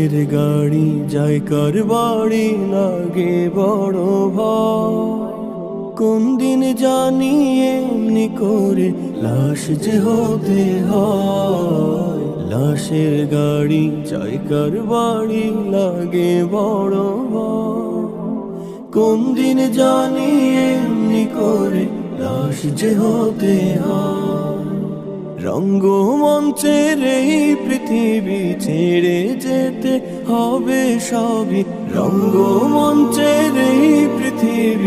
লাশের গাড়ি যায় কার বাড়ি, লাগে বড় ভয়। কোন দিন জানি এমনি করে লাশ যে হতে হয়। লাশের গাড়ি যায় কার বাড়ি, লাগে বড় ভয়। কোন দিন জানি এমনি করে লাশ যে হতে হয়। রঙ্গমঞ্চের এই পৃথিবী ছেড়ে যেতে হবে সবই, রঙ্গমঞ্চের এই পৃথিবী